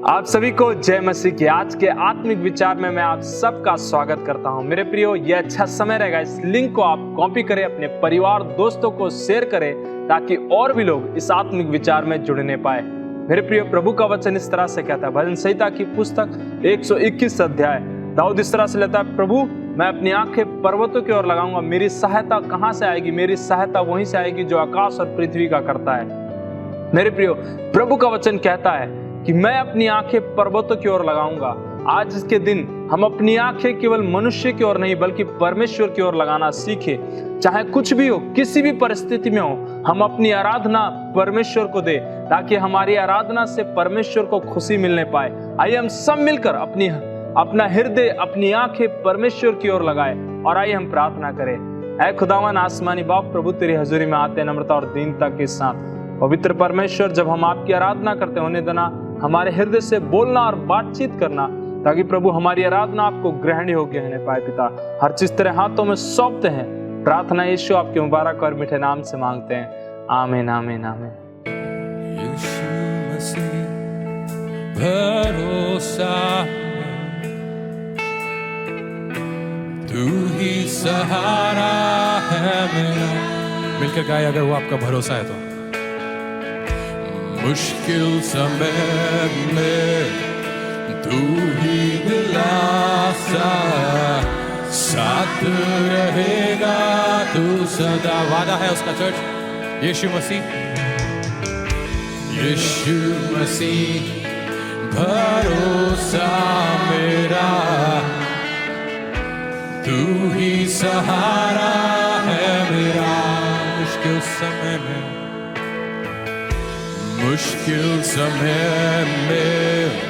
आप सभी को जय मसीह की आज के आत्मिक विचार में मैं आप सबका स्वागत करता हूं। मेरे प्रियो, यह अच्छा समय रहेगा, इस लिंक को आप कॉपी करें, अपने परिवार दोस्तों को शेयर करें ताकि और भी लोग इस आत्मिक विचार में जुड़ने पाए। मेरे प्रियो, प्रभु का वचन इस तरह से कहता है, भजन संहिता की पुस्तक 121 अध्याय, दाऊद इस तरह से लेता है, प्रभु मैं अपनी आंखें पर्वतों की ओर लगाऊंगा, मेरी सहायता कहां से आएगी? मेरी सहायता वहीं से आएगी जो आकाश और पृथ्वी का करता है। मेरे प्रियो, प्रभु का वचन कहता है कि मैं अपनी आंखें पर्वतों की ओर लगाऊंगा। आज के दिन हम अपनी आंखें केवल मनुष्य की ओर नहीं बल्कि परमेश्वर की ओर लगाना सीखे। चाहे कुछ भी हो, किसी भी परिस्थिति में हो, हम अपनी आराधना परमेश्वर को दे ताकि हमारी आराधना से परमेश्वर को खुशी मिलने पाए। आइए हम सब मिलकर अपना हृदय, अपनी आंखें परमेश्वर की ओर लगाए और आइए हम प्रार्थना करें। ऐ खुदावन आसमानी बाप, प्रभु तेरी हजूरी में आते नम्रता और दीनता के साथ। पवित्र परमेश्वर, जब हम आपकी आराधना करते होने देना हमारे हृदय से बोलना और बातचीत करना ताकि प्रभु हमारी आराधना आपको ग्रहण योग्य होने पाए। पिता, हर चीज तेरे हाथों में सौंपते हैं। प्रार्थना यीशु आपके मुबारक और मीठे नाम से मांगते हैं, आमीन आमीन आमीन। यीशु मसीह भरोसा, तू ही सहारा है मेरा। मिलकर गाए अगर वो आपका भरोसा है तो। मुश्किल समय में तू ही दिलासा, साथ रहेगा तू सदा। वादा है उसका चर्च। यीशु मसीह, यीशु मसीह भरोसा मेरा, तू ही सहारा है मेरा। मुश्किल समय में, मुश्किल समय में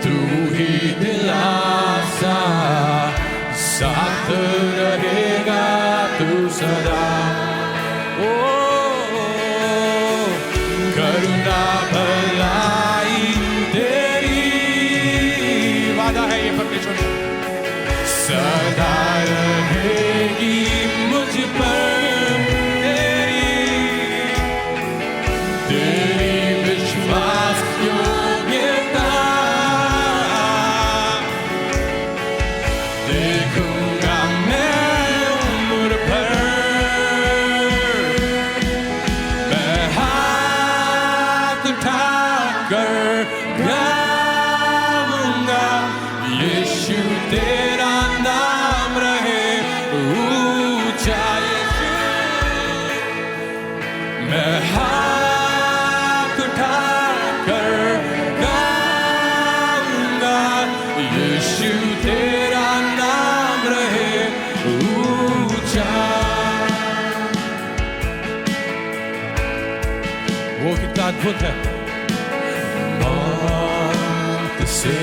तू ही दिलासा, साथ रहेगा तू सदा। ओ करुणा भलाई तेरी, वादा है ये परमेश्वर, सदा रहेगी मुझ पर अद्भुत है। मौत से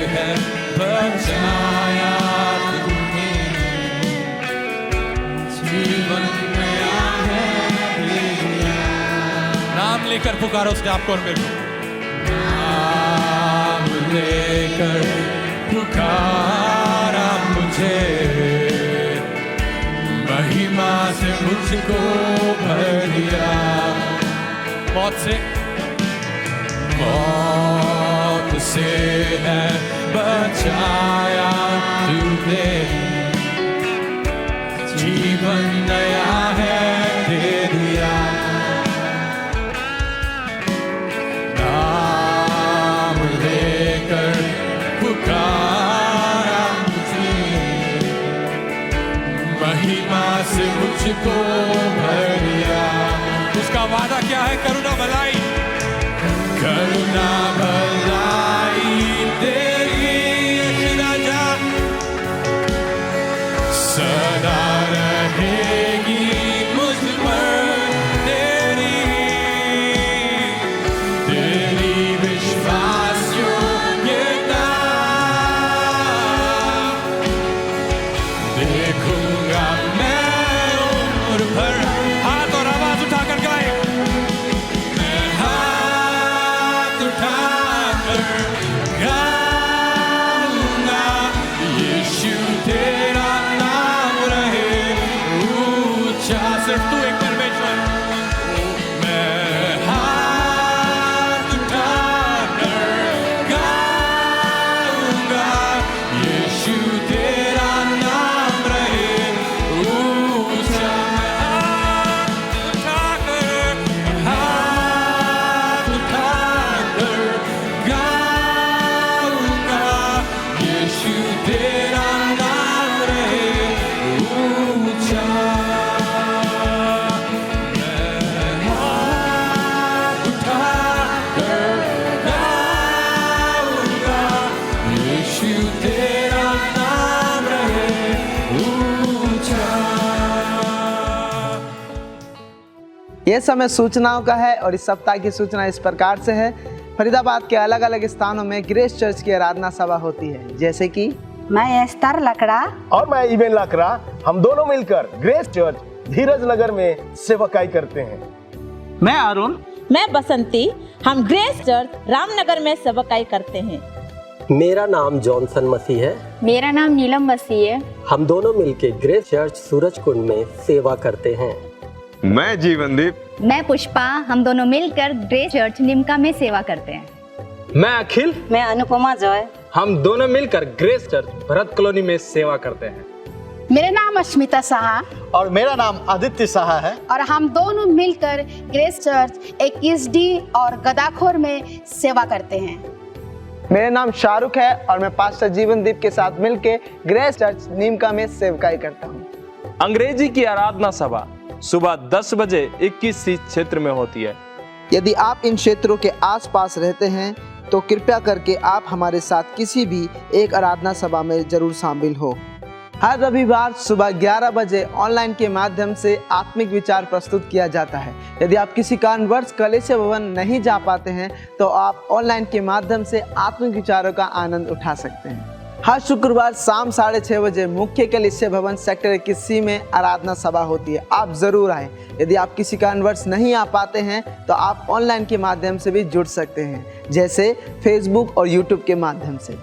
है बचाया तूने, जीवन नया है दिया। नाम लेकर पुकारो उसने आपको और मेरे को। नाम लेकर पुकारा मुझे, महिमा से मुझको भर दिया। मौत से है बचाया तूने, जीवन नया है दे दिया। नाम लेकर पुकारा मुझे, महिमा से मुझको भर दिया। उसका वादा क्या है? करुणा भलाई, करुणा भलाई तेरी राजा, सदा रहेगी मुझ पर तेरी, तेरी विश्वास योग्यता। देखूंगा मैं उम्र भर। हाथ और आवाज उठाकर गाए, मैं हाथ उठाकर गाऊंगा, यीशु तेरा नाम रहे ऊंचा। सिर्फ तू एक परमेश्वर। मैं हाथ उठाकर ये समय सूचनाओं का है और इस सप्ताह की सूचना इस प्रकार से है। फरीदाबाद के अलग अलग स्थानों में ग्रेस चर्च की आराधना सभा होती है, जैसे कि मैं एस्तर लकड़ा और मैं इवेन लाकड़ा, हम दोनों मिलकर ग्रेस चर्च धीरज नगर में सेवकाई करते हैं। मैं अरुण, मैं बसंती, हम ग्रेस चर्च रामनगर में सेवकाई करते हैं। मेरा नाम जॉनसन मसीह है। मेरा नाम नीलम मसीह है। हम दोनों मिलके ग्रेस चर्च सूरजकुंड में सेवा करते हैं। मैं जीवनदीप, मैं पुष्पा, हम दोनों मिलकर ग्रेस चर्च निमका में सेवा करते हैं। मैं अखिल, मैं अनुपमा जॉय, हम दोनों मिलकर ग्रेस चर्च भरत कॉलोनी में सेवा करते हैं। मेरा नाम अश्मिता साहा और मेरा नाम आदित्य साहा है और हम दोनों मिलकर ग्रेस चर्च 21D और गदाखोर में सेवा करते हैं। मेरा नाम शाहरुख है और मैं पास्टर जीवनदीप के साथ मिलकर ग्रेस चर्च नीमका में सेवकाई करता हूँ। अंग्रेजी की आराधना सभा सुबह 10 बजे 21C क्षेत्र में होती है। यदि आप इन क्षेत्रों के आसपास रहते हैं तो कृपया करके आप हमारे साथ किसी भी एक आराधना सभा में जरूर शामिल हो। हर रविवार सुबह 11 बजे ऑनलाइन के माध्यम से आत्मिक विचार प्रस्तुत किया जाता है। यदि आप किसी कारणवश कलीसिया भवन नहीं जा पाते हैं तो आप ऑनलाइन के माध्यम से आत्मिक विचारों का आनंद उठा सकते हैं। हर शुक्रवार शाम 6:30 बजे मुख्य कलीसिया भवन सेक्टर 21C में आराधना सभा होती है। आप जरूर आएं। यदि आप किसी कारणवश नहीं आ पाते हैं तो आप ऑनलाइन के माध्यम से भी जुड़ सकते हैं, जैसे फेसबुक और यूट्यूब के माध्यम से।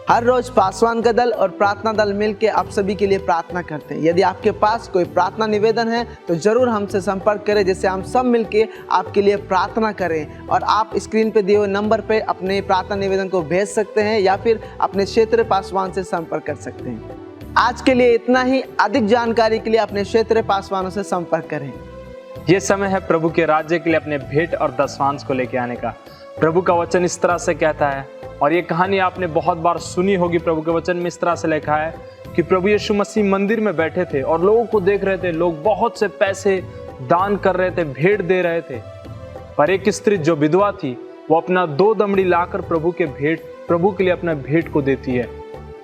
हर रोज पासवान का दल और प्रार्थना दल मिलकर आप सभी के लिए प्रार्थना करते हैं। यदि आपके पास कोई प्रार्थना निवेदन है तो जरूर हमसे संपर्क करें, जिससे हम सब मिलकर आपके लिए प्रार्थना करें। और आप स्क्रीन पे दिए हुए नंबर पे अपने प्रार्थना निवेदन को भेज सकते हैं या फिर अपने क्षेत्र पासवान से संपर्क कर सकते हैं। आज के लिए इतना ही। अधिक जानकारी के लिए अपने क्षेत्र पासवानों से संपर्क करें। ये समय है प्रभु के राज्य के लिए अपने भेंट और दशवांश को लेके आने का। प्रभु का वचन इस तरह से कहता है, और ये कहानी आपने बहुत बार सुनी होगी। प्रभु के वचन में इस तरह से लिखा है कि प्रभु यीशु मसीह मंदिर में बैठे थे और लोगों को देख रहे थे। लोग बहुत से पैसे दान कर रहे थे, भेंट दे रहे थे। पर एक स्त्री जो विधवा थी वो अपना 2 दमड़ी लाकर प्रभु के लिए अपना भेंट को देती है।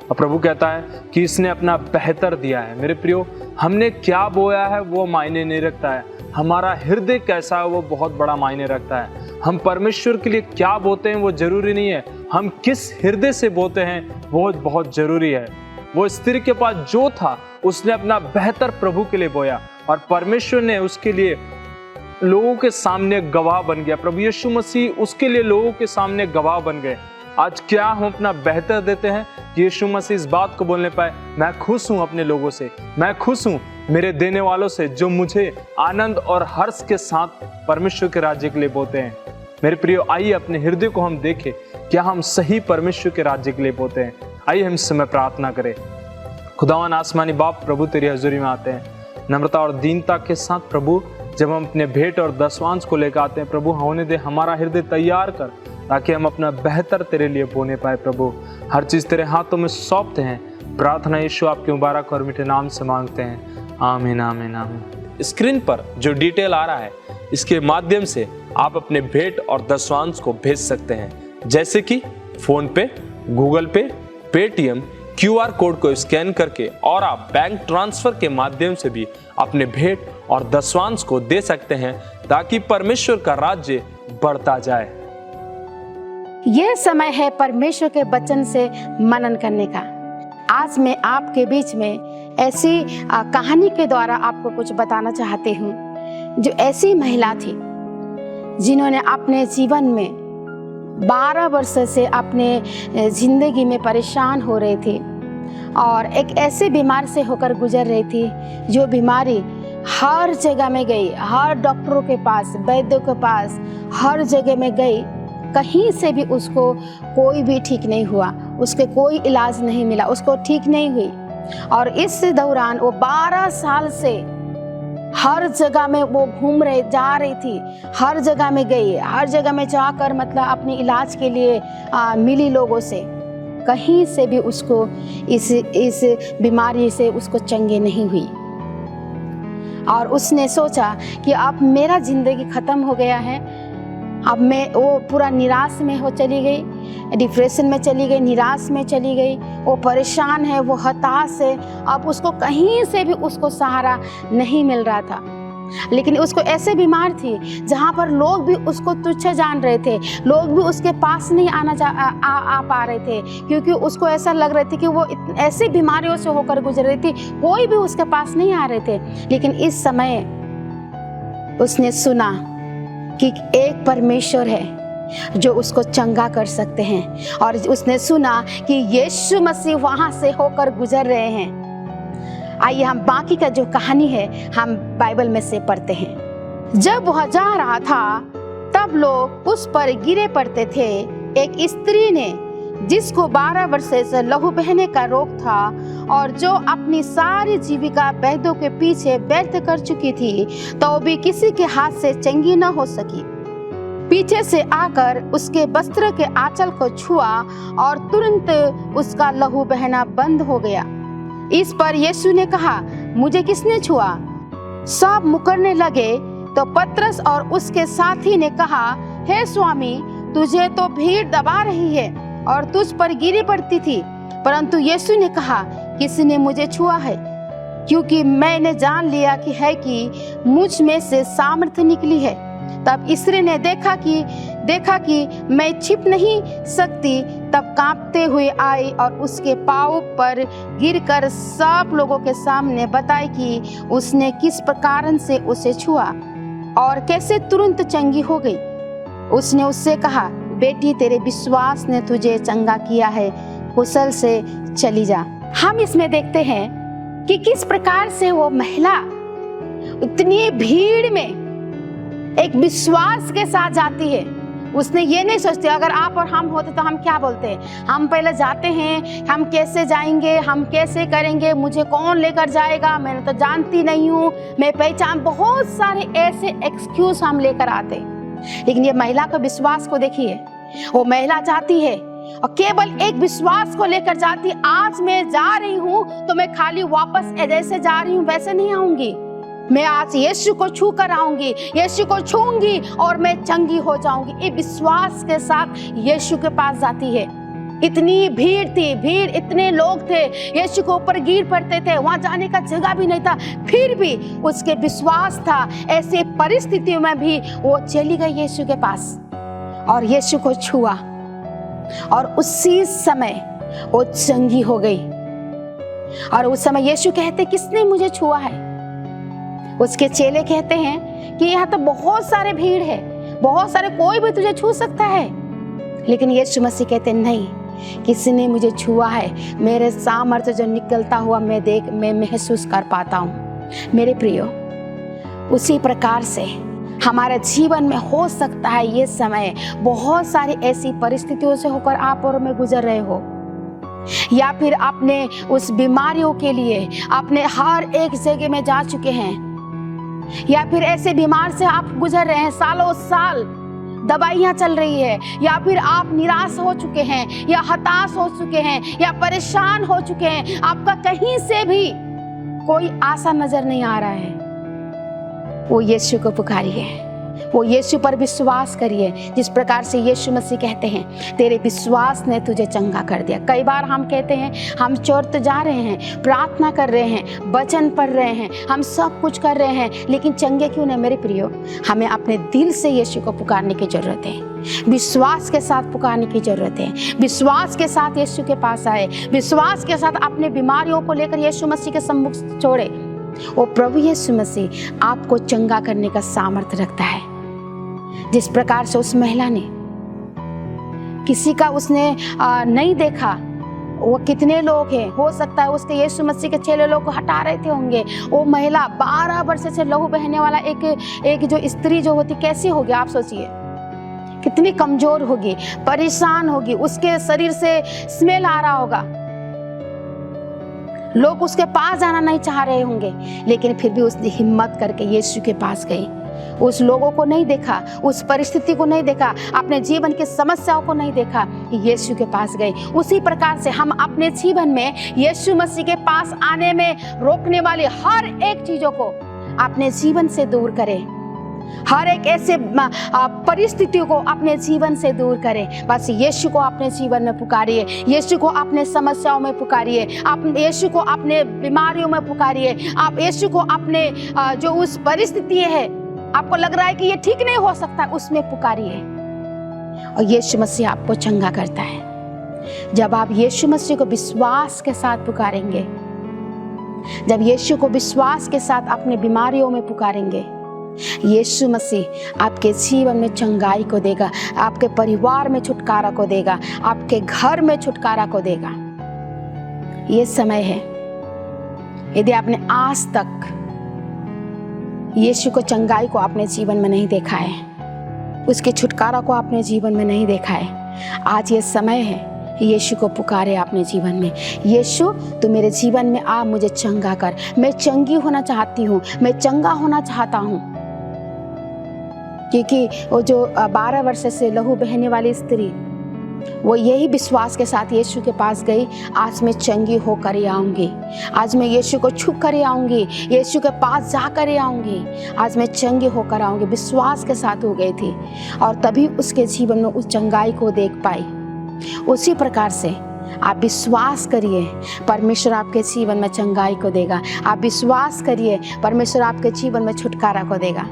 और प्रभु कहता है कि इसने अपना बेहतर दिया है। मेरे प्रियो, हमने क्या बोया है वो मायने नहीं रखता है, हमारा हृदय कैसा है वो बहुत बड़ा मायने रखता है। हम परमेश्वर के लिए क्या बोते हैं वो जरूरी नहीं है, हम किस हृदय से बोते हैं वो बहुत जरूरी है। वो स्त्री के पास जो था उसने अपना बेहतर प्रभु के लिए बोया और परमेश्वर ने उसके लिए लोगों के सामने गवाह बन गया। प्रभु यीशु मसीह उसके लिए लोगों के सामने गवाह बन गए। आज क्या हम अपना बेहतर देते हैं कि यीशु मसीह इस बात को बोलने पाए, मैं खुश हूं अपने लोगों से, मैं खुश हूं मेरे देने वालों से, जो मुझे आनंद और हर्ष के साथ परमेश्वर के राज्य के लिए बोते हैं। मेरे प्रियो, आइए अपने हृदय को हम देखें, क्या हम सही परमेश्वर के राज्य के लिए बोते हैं। आइए हम इस समय प्रार्थना करें। खुदावन आसमानी बाप, प्रभु तेरी हजूरी में आते हैं नम्रता और दीनता के साथ। प्रभु, जब हम अपने भेंट और दशवांश को लेकर आते हैं, प्रभु होने दे हमारा हृदय तैयार कर, ताकि हम अपना बेहतर तेरे लिए बोने पाए। प्रभु, हर चीज़ तेरे हाथों में सौंपते हैं। प्रार्थना यीशु आपके मुबारक और मीठे नाम से मांगते हैं, आमीन आमीन आमीन। स्क्रीन पर जो डिटेल आ रहा है इसके माध्यम से आप अपने भेंट और दशवांश को भेज सकते हैं, जैसे कि फोन पे, गूगल पे, पेटीएम, QR कोड को स्कैन करके, और आप बैंक ट्रांसफर के माध्यम से भी अपने भेंट और दशवांश को दे सकते हैं, ताकि परमेश्वर का राज्य बढ़ता जाए। यह समय है परमेश्वर के वचन से मनन करने का। आज मैं आपके बीच में ऐसी कहानी के द्वारा आपको कुछ बताना चाहती हूँ, जो ऐसी महिला थी जिन्होंने अपने जीवन में 12 वर्ष से अपने जिंदगी में परेशान हो रही थी और एक ऐसे बीमार से होकर गुजर रही थी, जो बीमारी हर जगह में गई, हर डॉक्टरों के पास, वैद्यों के पास, हर जगह में गई, कहीं से भी उसको कोई भी ठीक नहीं हुआ, उसके कोई इलाज नहीं मिला, उसको ठीक नहीं हुई। और इस दौरान वो 12 साल से हर जगह में वो जा रही थी, हर जगह में गई, हर जगह में जाकर मतलब अपने इलाज के लिए मिली लोगों से, कहीं से भी उसको इस बीमारी से उसको चंगे नहीं हुई। और उसने सोचा कि अब मेरा जिंदगी ख़त्म हो गया है, अब मैं वो पूरा निराश में हो चली गई, डिप्रेशन में चली गई, निराश में चली गई, वो परेशान है, वो हताश है, अब उसको कहीं से भी उसको सहारा नहीं मिल रहा था। लेकिन उसको ऐसे बीमार थी जहाँ पर लोग भी उसको तुच्छ जान रहे थे, लोग भी उसके पास नहीं आ पा रहे थे, क्योंकि उसको ऐसा लग रहा था कि वो ऐसी बीमारियों से होकर गुजर रही थी, कोई भी उसके पास नहीं आ रहे थे। लेकिन इस समय उसने सुना कि एक परमेश्वर है जो उसको चंगा कर सकते हैं, और उसने सुना कि यीशु मसीह वहाँ से होकर गुजर रहे हैं। आइए हम बाकी का जो कहानी है हम बाइबल में से पढ़ते हैं। जब वह जा रहा था तब लोग उस पर गिरे पड़ते थे। एक स्त्री ने जिसको 12 वर्ष से लहू बहने का रोग था और जो अपनी सारी जीविका वैद्यों के पीछे व्यर्थ कर चुकी थी, तो भी किसी के हाथ से चंगी न हो सकी, पीछे से आकर उसके वस्त्र के आंचल को छुआ और तुरंत उसका लहू बहना बंद हो गया। इस पर यीशु ने कहा, मुझे किसने छुआ? सब मुकरने लगे। तो पतरस और उसके साथी ने कहा, हे स्वामी, तुझे तो भीड़ दबा रही है और तुझ पर गिरी पड़ती थी। परंतु यीशु ने कहा, किसी ने मुझे छुआ है, क्योंकि मैंने जान लिया कि मुझ में से सामर्थ्य निकली है। तब स्त्री ने देखा कि मैं छिप नहीं सकती, तब कांपते हुए आई और उसके पाँव पर गिरकर सब लोगों के सामने बताई कि उसने किस प्रकार से उसे छुआ और कैसे तुरंत चंगी हो गई। उसने उससे कहा, बेटी, तेरे विश्वास ने तुझे चंगा किया है, कुशल से चली जा। हम इसमें देखते हैं कि किस प्रकार से वो महिला इतनी भीड़ में एक विश्वास के साथ जाती है। उसने ये नहीं सोचती अगर आप और हम होते तो हम क्या बोलते हैं, हम पहले जाते हैं, हम कैसे जाएंगे, हम कैसे करेंगे, मुझे कौन लेकर जाएगा, मैं तो जानती नहीं हूँ, मैं पहचान, बहुत सारे ऐसे एक्सक्यूज हम लेकर आते। लेकिन ये महिला का विश्वास को देखिए, वो महिला जाती है और केवल एक विश्वास को लेकर जाती, आज मैं जा रही हूँ तो मैं खाली वापस जैसे जा रही हूँ वैसे नहीं आऊंगी, मैं आज यीशु को छू कर आऊंगी, यीशु को छूंगी और मैं चंगी हो जाऊंगी। ये विश्वास के साथ यीशु के पास जाती है। इतनी भीड़ थी, इतने लोग थे, यीशु के ऊपर गिर पड़ते थे, वहां जाने का जगह भी नहीं था, फिर भी उसके विश्वास था। ऐसे परिस्थितियों में भी वो चली गई यीशु के पास और यीशु को छुआ और उसी समय वो चंगी हो गई। और उस समय यीशु कहते, किसने मुझे छुआ है? उसके चेले कहते हैं कि यहाँ तो बहुत सारे भीड़ है, बहुत सारे, कोई भी तुझे छू सकता है। लेकिन यीशु मसीह कहते, नहीं, किसी ने मुझे छुआ है, मेरे सामर्थ्य जो निकलता हुआ मैं महसूस कर पाता हूँ। मेरे प्रियो, उसी प्रकार से हमारे जीवन में हो सकता है ये समय बहुत सारी ऐसी परिस्थितियों से होकर आप और मैं गुजर रहे हो, या फिर अपने उस बीमारियों के लिए अपने हर एक जगह में जा चुके हैं, या फिर ऐसे बीमार से आप गुजर रहे हैं, सालों साल दवाइयाँ चल रही है, या फिर आप निराश हो चुके हैं, या हताश हो चुके हैं, या परेशान हो चुके हैं, आपका कहीं से भी कोई आशा नजर नहीं आ रहा है। वो यीशु को पुकारिए, वो यीशु पर विश्वास करिए। जिस प्रकार से यीशु मसीह कहते हैं, तेरे विश्वास ने तुझे चंगा कर दिया। कई बार हम कहते हैं, हम चर्च जा रहे हैं, प्रार्थना कर रहे हैं, वचन पढ़ रहे हैं, हम सब कुछ कर रहे हैं, लेकिन चंगे क्यों नहीं? मेरे प्रियो, हमें अपने दिल से यीशु को पुकारने की जरूरत है, विश्वास के साथ पुकारने की जरूरत है। विश्वास के साथ यीशु के पास आए, विश्वास के साथ अपने बीमारियों को लेकर यीशु मसीह के सम्मुख छोड़े। वो प्रभु यीशु मसीह आपको चंगा करने का सामर्थ्य रखता है। जिस प्रकार से उस महिला ने, किसी का उसने नहीं देखा, वो कितने लोग हैं, हो सकता है उसके यीशु मसीह के चेले लोग को हटा रहे थे होंगे। वो महिला 12 वर्ष से लहू बहने वाला एक जो स्त्री जो होती, कैसी होगी आप सोचिए, कितनी कमजोर होगी, परेशान होगी, उसके शरीर से स्मेल आ रहा होगा, लोग उसके पास जाना नहीं चाह रहे होंगे, लेकिन फिर भी उसने हिम्मत करके यीशु के पास गई। उस लोगों को नहीं देखा, उस परिस्थिति को नहीं देखा, अपने जीवन की समस्याओं को नहीं देखा, यीशु के पास गए। उसी प्रकार से हम अपने जीवन में यीशु मसीह के पास आने में रोकने वाली हर एक चीजों को अपने जीवन से दूर करें। हर एक ऐसे परिस्थितियों को अपने जीवन से दूर करें। बस यीशु को अपने जीवन में पुकारिए, यीशु को अपने समस्याओं में पुकारिए, आप यीशु को अपने बीमारियों में पुकारिए, आप यीशु को अपने जो उस परिस्थिति है आपको लग रहा है कि ये ठीक नहीं हो सकता, उसमें पुकारिए और यीशु मसीह आपको चंगा करता है। जब आप यीशु मसीह को विश्वास के साथ पुकारेंगे, जब यीशु को विश्वास के साथ अपने बीमारियों में पुकारेंगे, यीशु मसीह आपके जीवन में चंगाई को देगा, आपके परिवार में छुटकारा को देगा, आपके घर में छुटकारा को देगा। ये समय है, यदि आपने आज तक यीशु को चंगाई को अपने जीवन में नहीं देखा है, उसके छुटकारा को अपने जीवन में नहीं देखा है, आज ये समय है यीशु को पुकारे अपने जीवन में। यीशु तू मेरे जीवन में आ, मुझे चंगा कर, मैं चंगी होना चाहती हूँ, मैं चंगा होना चाहता हूँ। क्योंकि वो जो 12 वर्ष से लहू बहने वाली स्त्री, वो यही विश्वास के साथ यीशु के पास गई, आज मैं चंगी होकर आऊँगी, आज मैं यीशु को छू कर आऊँगी, यीशु के पास जा कर आऊँगी, आज मैं चंगी होकर आऊँगी। विश्वास के साथ हो गई थी और तभी उसके जीवन में उस चंगाई को देख पाई। उसी प्रकार से आप विश्वास करिए, परमेश्वर आपके जीवन में चंगाई को देगा। आप विश्वास करिए, परमेश्वर आपके जीवन में छुटकारा को देगा।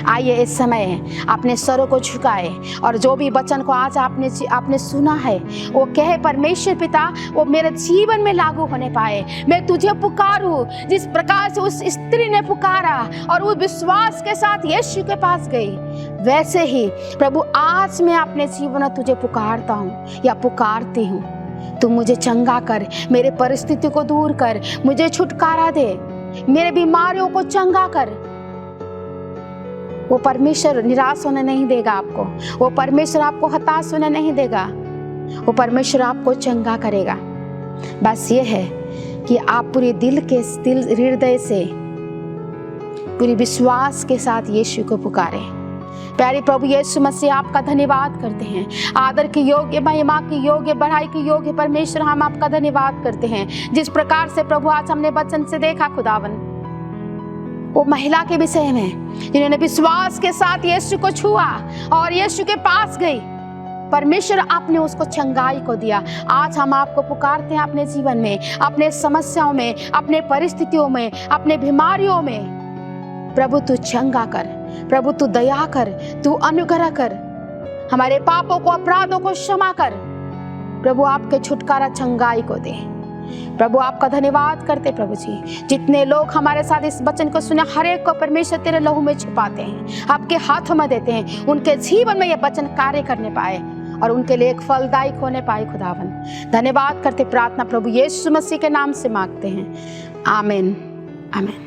आइए इस समय अपने सरों को झुकाए और जो भी वचन को आज आपने सुना है वो कहे, परमेश्वर पिता वो मेरे जीवन में लागू होने पाए। मैं तुझे पुकारूं जिस प्रकार से उस स्त्री ने पुकारा और वो विश्वास के साथ यीशु के पास गई, वैसे ही प्रभु आज मैं अपने जीवन में तुझे पुकारता हूँ या पुकारती हूँ। तू मुझे चंगा कर, मेरे परिस्थिति को दूर कर, मुझे छुटकारा दे, मेरे बीमारियों को चंगा कर। वो परमेश्वर निराश होने नहीं देगा आपको, वो परमेश्वर आपको हताश होने नहीं देगा, वो परमेश्वर आपको चंगा करेगा। बस ये है कि आप पूरे हृदय से, पूरी विश्वास के साथ यीशु को पुकारें। प्यारे प्रभु यीशु मसीह, आपका धन्यवाद करते हैं। आदर के योग्य, महिमा के योग्य, बढ़ाई के योग्य परमेश्वर, हम आपका धन्यवाद करते हैं। जिस प्रकार से प्रभु आज हमने वचन से देखा खुदावन, वो महिला के विषय में जिन्होंने विश्वास के साथ यीशु को छुआ और यीशु के पास गई, परमेश्वर आपने उसको चंगाई को दिया। आज हम आपको पुकारते हैं अपने जीवन में, अपने समस्याओं में, अपने परिस्थितियों में, अपने बीमारियों में। प्रभु तू चंगा कर, प्रभु तू दया कर, तू अनुग्रह कर, हमारे पापों को, अपराधों को क्षमा कर। प्रभु आपके छुटकारा चंगाई को दे। प्रभु आपका धन्यवाद करते प्रभु जी। जितने लोग हमारे साथ इस वचन को सुने, हर एक को परमेश्वर तेरे लहू में छुपाते हैं, आपके हाथों में देते हैं, उनके जीवन में ये वचन कार्य करने पाए और उनके लिए एक फलदायक होने पाए खुदावन। धन्यवाद करते, प्रार्थना प्रभु यीशु मसीह के नाम से मांगते हैं, आमीन आमीन।